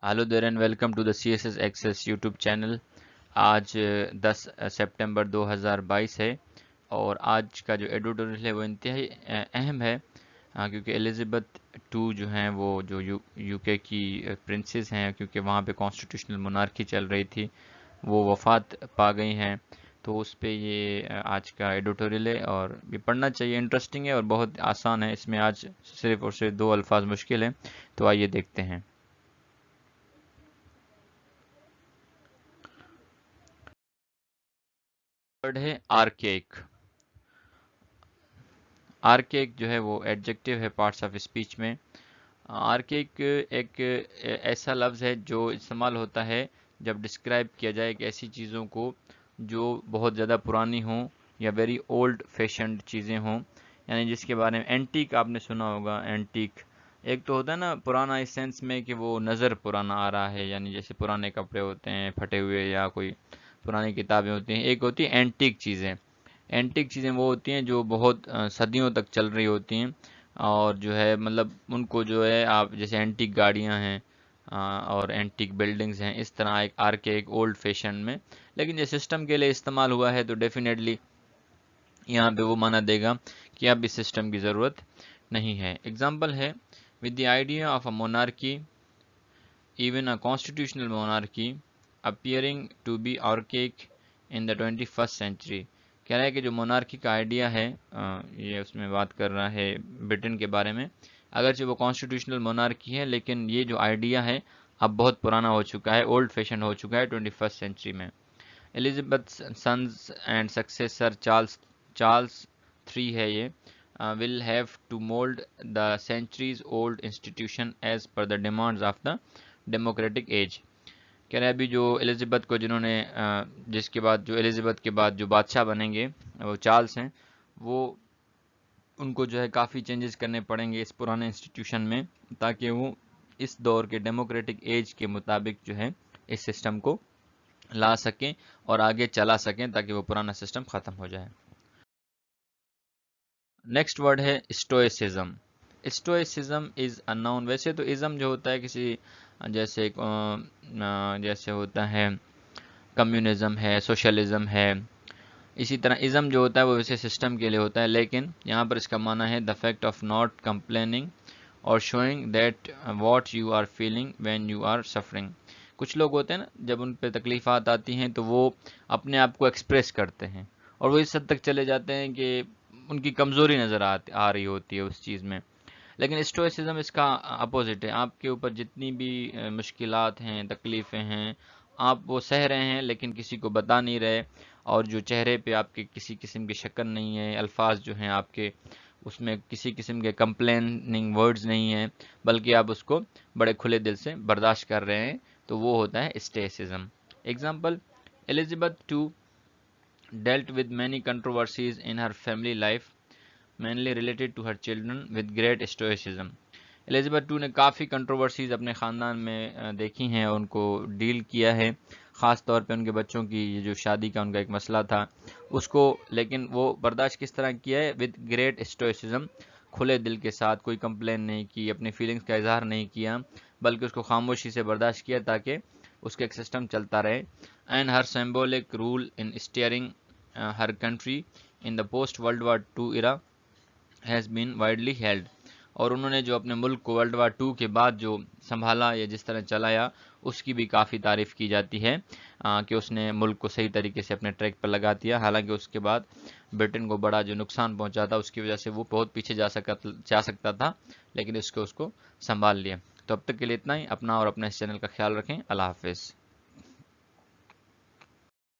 Hello there and welcome to the CSS access YouTube channel. आज 10 सितंबर 2022 है और आज का जो एडिटोरियल है वो इंतहाई अहम है। क्योंकि एलिज़ाबेथ टू जो हैं वो जो यूके की प्रिंसेस हैं, क्योंकि वहाँ पे कॉन्स्टिट्यूशनल मोनार्की चल रही थी, वो वफ़ात पा गई हैं। तो उस पे ये आज का एडिटोरियल है और ये पढ़ना चाहिए, इंटरेस्टिंग है और बहुत आसान है। इसमें आज सिर्फ और सिर्फ दो अल्फाज मुश्किल हैं, तो आइए देखते हैं। वर्ड है आर्केक। आर्केक जो है वो एडजेक्टिव है पार्ट्स ऑफ स्पीच में। आर्केक एक ऐसा लफ्ज़ है जो इस्तेमाल होता है जब डिस्क्राइब किया जाए कि ऐसी चीज़ों को जो बहुत ज़्यादा पुरानी हों या वेरी ओल्ड फैशन्ड चीज़ें हों, यानी जिसके बारे में एंटीक आपने सुना होगा। एंटीक एक तो होता है ना पुराना इस सेंस में कि वो नज़र पुराना आ रहा है, यानी जैसे पुराने कपड़े होते हैं फटे हुए या कोई पुरानी किताबें होती हैं। एक होती है एंटीक चीज़ें। एंटीक चीज़ें वो होती हैं जो बहुत सदियों तक चल रही होती हैं और जो है मतलब उनको जो है आप जैसे एंटीक गाड़ियां हैं और एंटीक बिल्डिंग्स हैं, इस तरह एक आर्के एक ओल्ड फैशन में। लेकिन ये सिस्टम के लिए इस्तेमाल हुआ है तो डेफिनेटली यहाँ पे वो माना देगा कि अब इस सिस्टम की ज़रूरत नहीं है। एग्जाम्पल है with the idea of a monarchy even a constitutional monarchy appearing to be archaic in the 21st century। कह रहा है कि जो मोनार्की का आइडिया है, ये उसमें बात कर रहा है ब्रिटेन के बारे में। अगरचे वो कॉन्स्टिट्यूशनल मोनार्की है लेकिन ये जो आइडिया है अब बहुत पुराना हो चुका है, ओल्ड फैशन हो चुका है 21st सेंचुरी में। Elizabeth sons and successor Charles Charles three है ये, will have to mold the centuries old institution as per the demands of the democratic age। कह रहे हैं अभी जो एलिजाबेथ को जिन्होंने जिसके बाद जो एलिजाबेथ के बाद जो बादशाह बनेंगे वो चार्ल्स हैं, वो उनको जो है काफ़ी चेंजेस करने पड़ेंगे इस पुराने इंस्टीट्यूशन में, ताकि वो इस दौर के डेमोक्रेटिक एज के मुताबिक जो है इस सिस्टम को ला सकें और आगे चला सकें ताकि वो पुराना सिस्टम ख़त्म हो जाए। नेक्स्ट वर्ड है stoicism. Stoicism is a noun. वैसे तो इज्म जो होता है किसी जैसे जैसे होता है कम्युनिज्म है, सोशलिज्म है, इसी तरह इज्म जो होता है वो वैसे सिस्टम के लिए होता है, लेकिन यहाँ पर इसका माना है the fact of not complaining और showing that what you are feeling when you are suffering. कुछ लोग होते हैं ना, जब उन पे तकलीफ़ात आती हैं तो वो अपने आप को एक्सप्रेस करते हैं और वो इस हद तक चले जाते हैं कि उनकी कमज़ोरी नज़र आ रही होती है उस चीज़ में। लेकिन स्टोइसिज्म इसका अपोजिट है। आपके ऊपर जितनी भी मुश्किलात हैं, तकलीफ़ें हैं, आप वो सह रहे हैं लेकिन किसी को बता नहीं रहे, और जो चेहरे पे आपके किसी किस्म की शक्ल नहीं है, अल्फाज जो हैं आपके उसमें किसी किस्म के कंप्लेनिंग वर्ड्स नहीं हैं, बल्कि आप उसको बड़े खुले दिल से बर्दाश्त कर रहे हैं, तो वो होता है stoicism. Example, Elizabeth two dealt with many controversies in her family life mainly related to her children with great stoicism। Elizabeth two ने काफ़ी कंट्रोवर्सीज अपने ख़ानदान में देखी हैं और उनको डील किया है, ख़ास तौर पे उनके बच्चों की ये जो शादी का उनका एक मसला था उसको, लेकिन वो बर्दाश्त किस तरह किया है, विद ग्रेट स्टोइसिज्म, खुले दिल के साथ, कोई कंप्लेन नहीं की, अपनी फीलिंग्स का इजहार नहीं किया, बल्कि उसको खामोशी से बर्दाश्त किया ताकि उसका एक सिस्टम चलता रहे। And her symbolic rule in steering her country in the post world war two era has been widely held. और उन्होंने जो अपने मुल्क को वर्ल्ड वार टू के बाद जो संभाला या जिस तरह चलाया उसकी भी काफ़ी तारीफ़ की जाती है कि उसने मुल्क को सही तरीके से अपने ट्रैक पर लगा दिया। हालांकि उसके बाद ब्रिटेन को बड़ा जो नुकसान पहुंचा था उसकी वजह से वो बहुत पीछे जा सकता था, लेकिन उसको संभाल लिया। तो अब तक के लिए इतना ही। अपना और अपने इस चैनल का ख्याल रखें। अल्लाह हाफिज़।